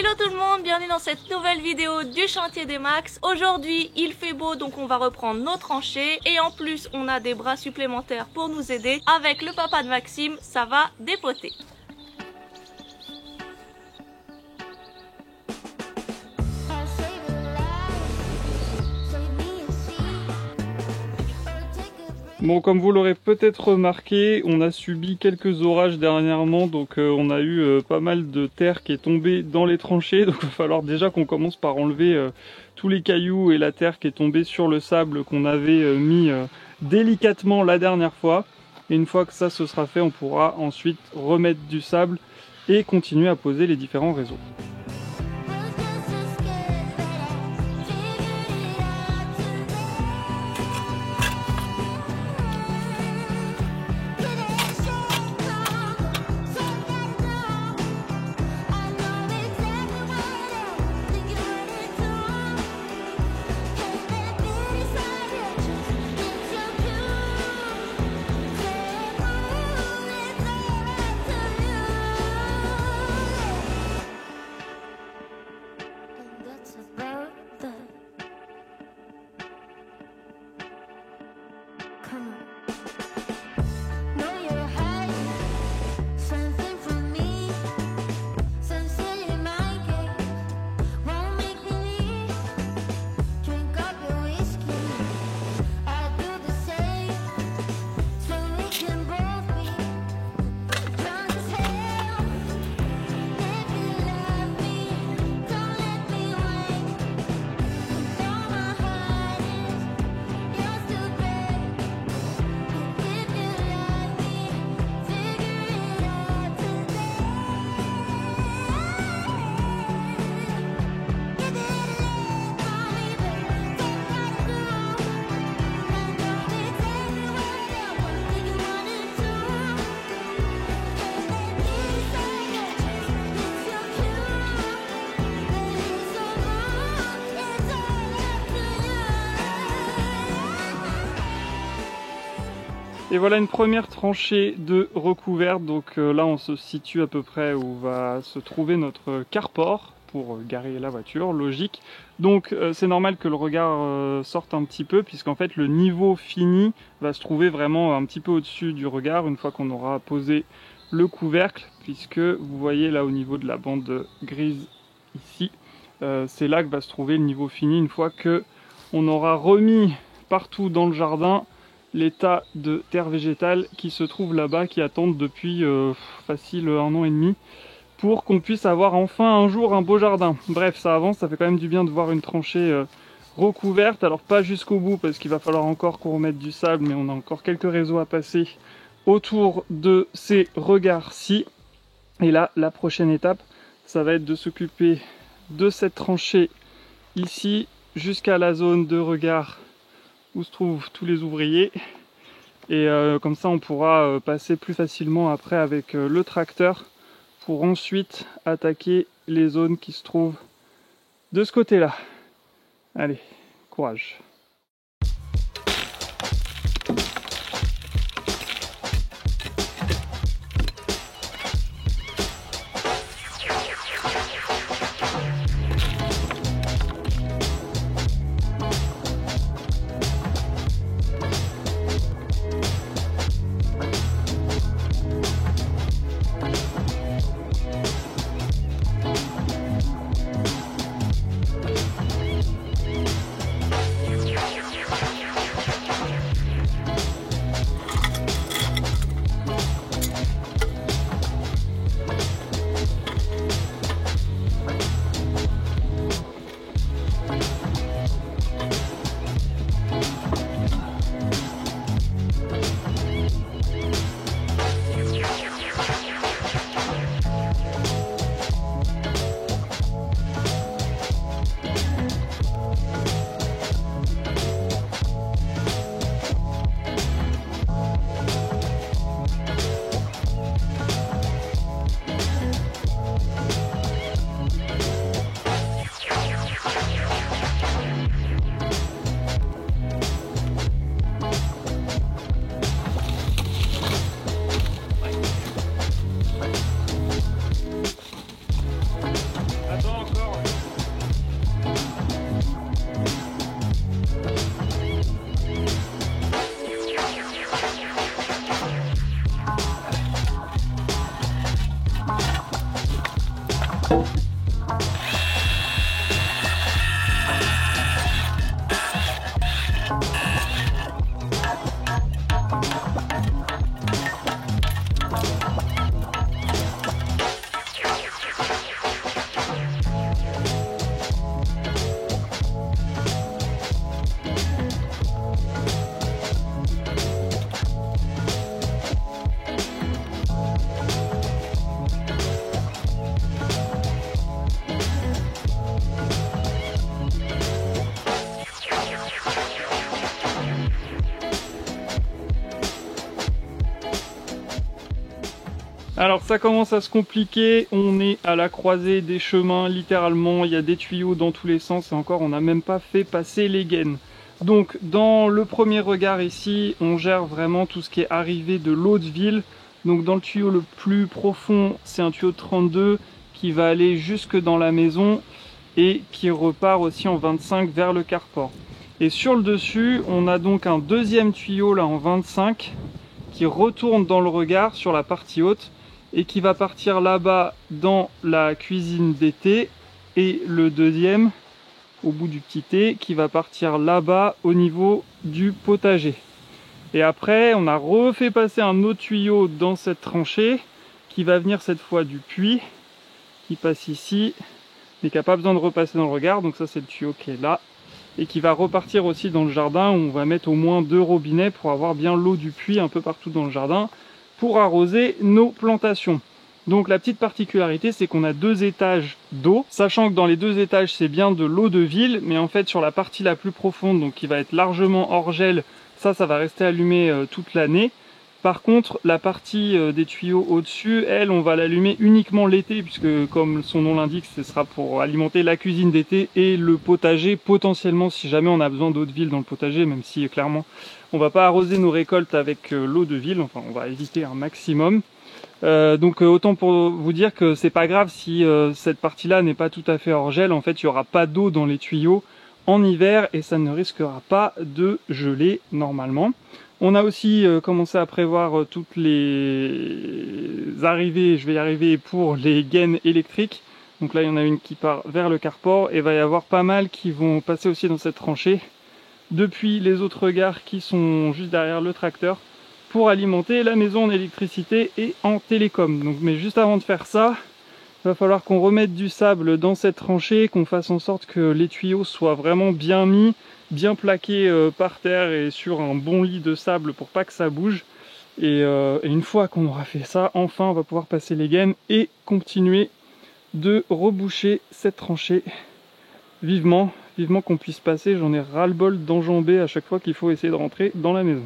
Hello tout le monde, bienvenue dans cette nouvelle vidéo du chantier des Max. Aujourd'hui il fait beau donc on va reprendre nos tranchées et en plus on a des bras supplémentaires pour nous aider. Avec le papa de Maxime, ça va dépoter. Bon, comme vous l'aurez peut-être remarqué, on a subi quelques orages dernièrement, donc on a eu pas mal de terre qui est tombée dans les tranchées, donc il va falloir déjà qu'on commence par enlever tous les cailloux et la terre qui est tombée sur le sable qu'on avait mis délicatement la dernière fois. Et une fois que ça se sera fait, on pourra ensuite remettre du sable et continuer à poser les différents réseaux. Et voilà une première tranchée de recouverte, donc là on se situe à peu près où va se trouver notre carport pour garer la voiture, logique. Donc c'est normal que le regard sorte un petit peu, puisqu'en fait le niveau fini va se trouver vraiment un petit peu au-dessus du regard une fois qu'on aura posé le couvercle, puisque vous voyez là au niveau de la bande grise ici, c'est là que va se trouver le niveau fini une fois que on aura remis partout dans le jardin les tas de terre végétale qui se trouvent là-bas, qui attendent depuis facile 1 an et demi, pour qu'on puisse avoir enfin un jour un beau jardin. Bref, ça avance, ça fait quand même du bien de voir une tranchée recouverte, alors pas jusqu'au bout parce qu'il va falloir encore qu'on remette du sable, mais on a encore quelques réseaux à passer autour de ces regards-ci. Et là, la prochaine étape, ça va être de s'occuper de cette tranchée ici, jusqu'à la zone de regard où se trouvent tous les ouvriers, et comme ça on pourra passer plus facilement après avec le tracteur pour ensuite attaquer les zones qui se trouvent de ce côté là. Allez, courage. Alors ça commence à se compliquer, on est à la croisée des chemins littéralement, il y a des tuyaux dans tous les sens et encore on n'a même pas fait passer les gaines. Donc dans le premier regard ici, on gère vraiment tout ce qui est arrivé de l'eau de ville. Donc dans le tuyau le plus profond, c'est un tuyau de 32 qui va aller jusque dans la maison et qui repart aussi en 25 vers le carport. Et sur le dessus, on a donc un deuxième tuyau là en 25 qui retourne dans le regard sur la partie haute et qui va partir là-bas dans la cuisine d'été, et le deuxième au bout du petit T qui va partir là-bas au niveau du potager. Et après on a refait passer un autre tuyau dans cette tranchée qui va venir cette fois du puits, qui passe ici mais qui n'a pas besoin de repasser dans le regard, donc ça c'est le tuyau qui est là et qui va repartir aussi dans le jardin où on va mettre au moins 2 robinets pour avoir bien l'eau du puits un peu partout dans le jardin pour arroser nos plantations. Donc la petite particularité, c'est qu'on a 2 étages d'eau, sachant que dans les 2 étages c'est bien de l'eau de ville, mais en fait sur la partie la plus profonde, donc qui va être largement hors gel, ça va rester allumé toute l'année. Par contre la partie des tuyaux au-dessus, elle, on va l'allumer uniquement l'été, puisque comme son nom l'indique, ce sera pour alimenter la cuisine d'été et le potager potentiellement si jamais on a besoin d'eau de ville dans le potager, même si clairement on va pas arroser nos récoltes avec l'eau de ville, enfin on va éviter un maximum. Donc autant pour vous dire que c'est pas grave si cette partie là n'est pas tout à fait hors gel, en fait il n'y aura pas d'eau dans les tuyaux en hiver et ça ne risquera pas de geler normalement. On a aussi commencé à prévoir toutes les arrivées, je vais y arriver, pour les gaines électriques. Donc là il y en a une qui part vers le carport et il va y avoir pas mal qui vont passer aussi dans cette tranchée depuis les autres regards qui sont juste derrière le tracteur pour alimenter la maison en électricité et en télécom. Donc, mais juste avant de faire ça, il va falloir qu'on remette du sable dans cette tranchée, qu'on fasse en sorte que les tuyaux soient vraiment bien mis, bien plaqués par terre et sur un bon lit de sable pour pas que ça bouge. Et une fois qu'on aura fait ça, enfin on va pouvoir passer les gaines et continuer de reboucher cette tranchée. Vivement qu'on puisse passer, j'en ai ras-le-bol d'enjamber à chaque fois qu'il faut essayer de rentrer dans la maison.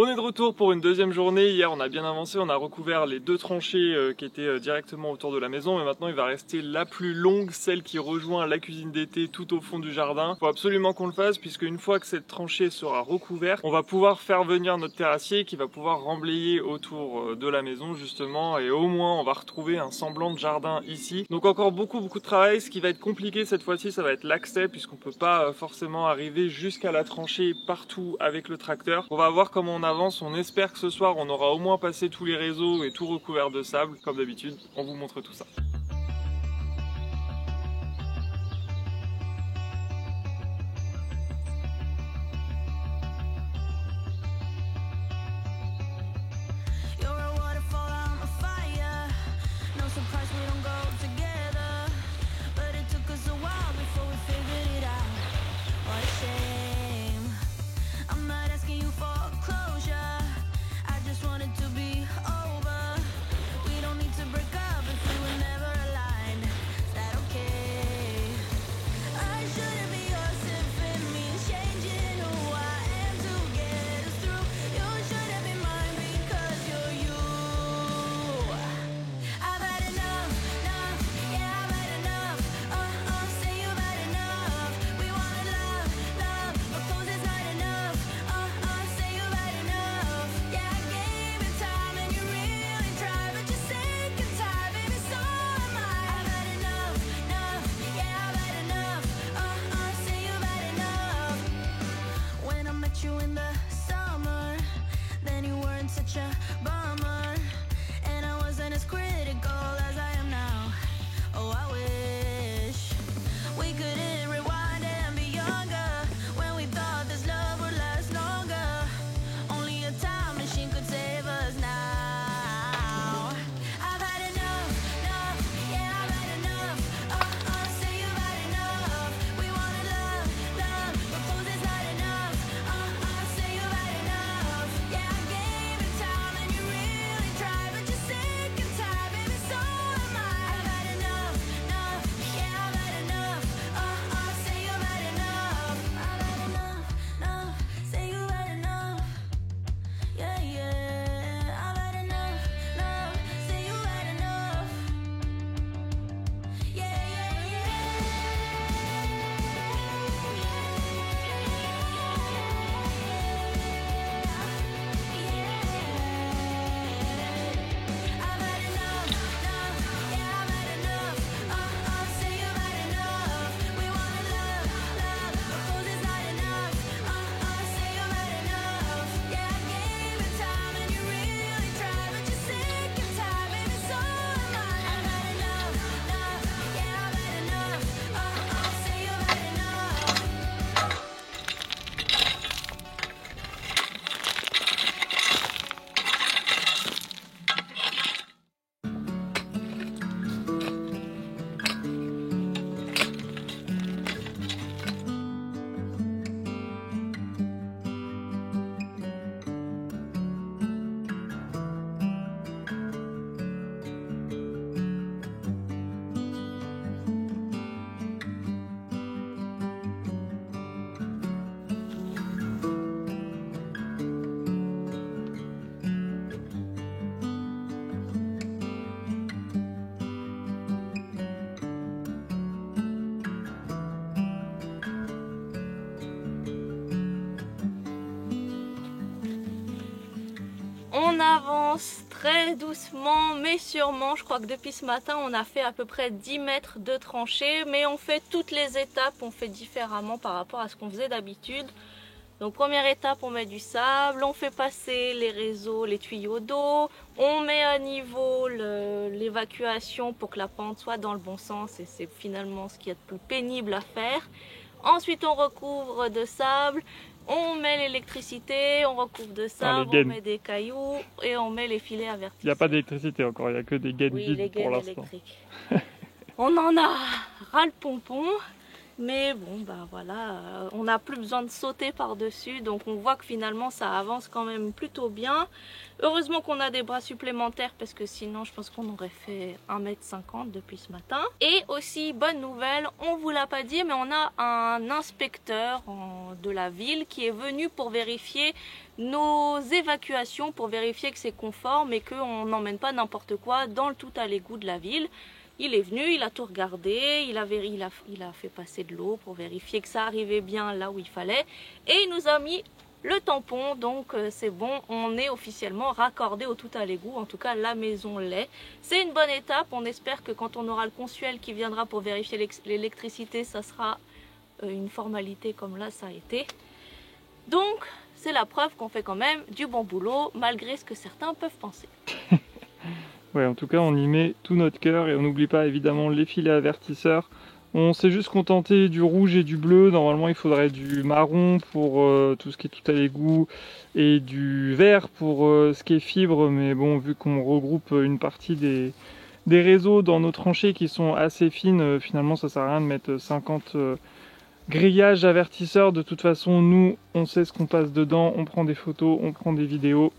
On est de retour pour une deuxième journée. Hier on a bien avancé, on a recouvert les 2 tranchées qui étaient directement autour de la maison, mais maintenant il va rester la plus longue, celle qui rejoint la cuisine d'été tout au fond du jardin. Il faut absolument qu'on le fasse puisque une fois que cette tranchée sera recouverte, on va pouvoir faire venir notre terrassier qui va pouvoir remblayer autour de la maison justement, et au moins on va retrouver un semblant de jardin ici. Donc encore beaucoup de travail. Ce qui va être compliqué cette fois-ci, ça va être l'accès puisqu'on peut pas forcément arriver jusqu'à la tranchée partout avec le tracteur. On va voir comment on avance, on espère que ce soir on aura au moins passé tous les réseaux et tout recouvert de sable. Comme d'habitude, on vous montre tout ça. On avance très doucement mais sûrement. Je crois que depuis ce matin on a fait à peu près 10 mètres de tranchée, mais on fait toutes les étapes, on fait différemment par rapport à ce qu'on faisait d'habitude. Donc première étape, on met du sable, on fait passer les réseaux, les tuyaux d'eau, on met à niveau l'évacuation pour que la pente soit dans le bon sens, et c'est finalement ce qu'il y a de plus pénible à faire. Ensuite on recouvre de sable, on met l'électricité, on recouvre de sable, on met des cailloux et on met les filets avertisseurs. Il n'y a pas d'électricité encore, il n'y a que des gaines vides pour l'instant. On en a ras le pompon. Mais bon, bah voilà, on n'a plus besoin de sauter par-dessus, donc on voit que finalement ça avance quand même plutôt bien. Heureusement qu'on a des bras supplémentaires parce que sinon je pense qu'on aurait fait 1,50 m depuis ce matin. Et aussi, bonne nouvelle, on vous l'a pas dit, mais on a un inspecteur de la ville qui est venu pour vérifier nos évacuations, pour vérifier que c'est conforme et qu'on n'emmène pas n'importe quoi dans le tout à l'égout de la ville. Il est venu, il a tout regardé, il a fait passer de l'eau pour vérifier que ça arrivait bien là où il fallait. Et il nous a mis le tampon, donc c'est bon, on est officiellement raccordé au tout à l'égout, en tout cas la maison l'est. C'est une bonne étape, on espère que quand on aura le consuel qui viendra pour vérifier l'électricité, ça sera une formalité comme là ça a été. Donc c'est la preuve qu'on fait quand même du bon boulot, malgré ce que certains peuvent penser. Ouais, en tout cas, on y met tout notre cœur et on n'oublie pas évidemment les filets avertisseurs. On s'est juste contenté du rouge et du bleu. Normalement, il faudrait du marron pour tout ce qui est tout à l'égout et du vert pour ce qui est fibre. Mais bon, vu qu'on regroupe une partie des réseaux dans nos tranchées qui sont assez fines, finalement, ça sert à rien de mettre 50 grillages avertisseurs. De toute façon, nous, on sait ce qu'on passe dedans. On prend des photos, on prend des vidéos.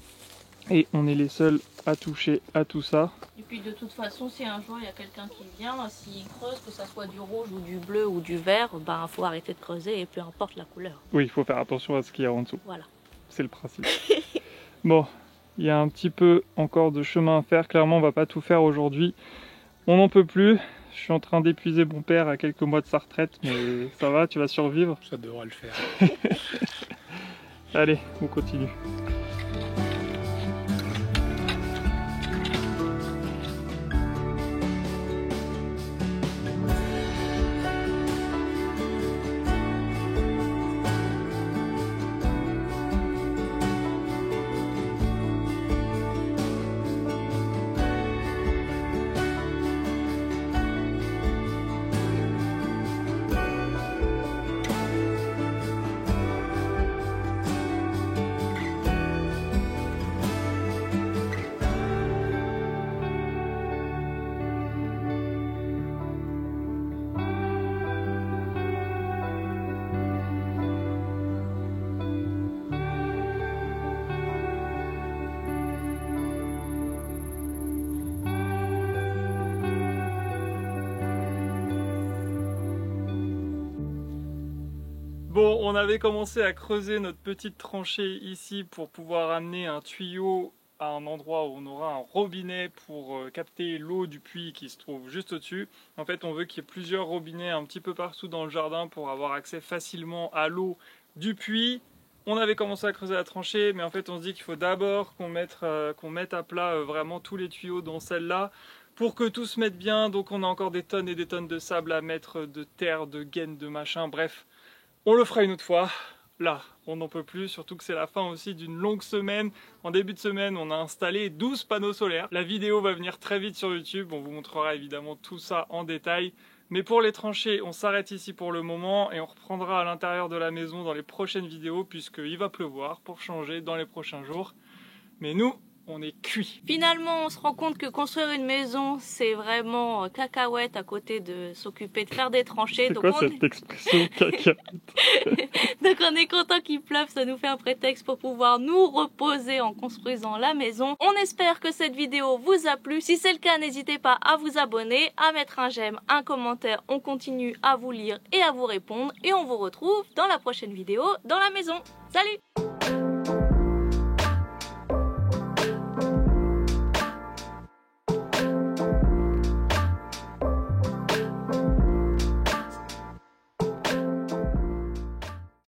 Et on est les seuls à toucher à tout ça. Et puis de toute façon, si un jour il y a quelqu'un qui vient, s'il creuse, que ça soit du rouge ou du bleu ou du vert, ben faut arrêter de creuser et peu importe la couleur. Oui, il faut faire attention à ce qu'il y a en dessous. Voilà. C'est le principe. Bon, il y a un petit peu encore de chemin à faire. Clairement, on va pas tout faire aujourd'hui. On n'en peut plus. Je suis en train d'épuiser mon père à quelques mois de sa retraite, mais ça va, tu vas survivre. Ça devrait le faire. Allez, on continue. Bon, on avait commencé à creuser notre petite tranchée ici pour pouvoir amener un tuyau à un endroit où on aura un robinet pour capter l'eau du puits qui se trouve juste au-dessus. En fait, on veut qu'il y ait plusieurs robinets un petit peu partout dans le jardin pour avoir accès facilement à l'eau du puits. On avait commencé à creuser la tranchée, mais en fait on se dit qu'il faut d'abord qu'on mette à plat vraiment tous les tuyaux dans celle-là pour que tout se mette bien. Donc on a encore des tonnes et des tonnes de sable à mettre, de terre, de gaines, de machin, bref. On le fera une autre fois. Là, on n'en peut plus, surtout que c'est la fin aussi d'une longue semaine. En début de semaine, on a installé 12 panneaux solaires. La vidéo va venir très vite sur YouTube, on vous montrera évidemment tout ça en détail. Mais pour les tranchées, on s'arrête ici pour le moment et on reprendra à l'intérieur de la maison dans les prochaines vidéos puisqu'il va pleuvoir pour changer dans les prochains jours. Mais nous, on est cuit. Finalement, on se rend compte que construire une maison, c'est vraiment cacahuète à côté de s'occuper de faire des tranchées. C'est quoi cette expression cacahuète? Donc on est content qu'il pleuve, ça nous fait un prétexte pour pouvoir nous reposer en construisant la maison. On espère que cette vidéo vous a plu. Si c'est le cas, n'hésitez pas à vous abonner, à mettre un j'aime, un commentaire. On continue à vous lire et à vous répondre. Et on vous retrouve dans la prochaine vidéo dans la maison. Salut!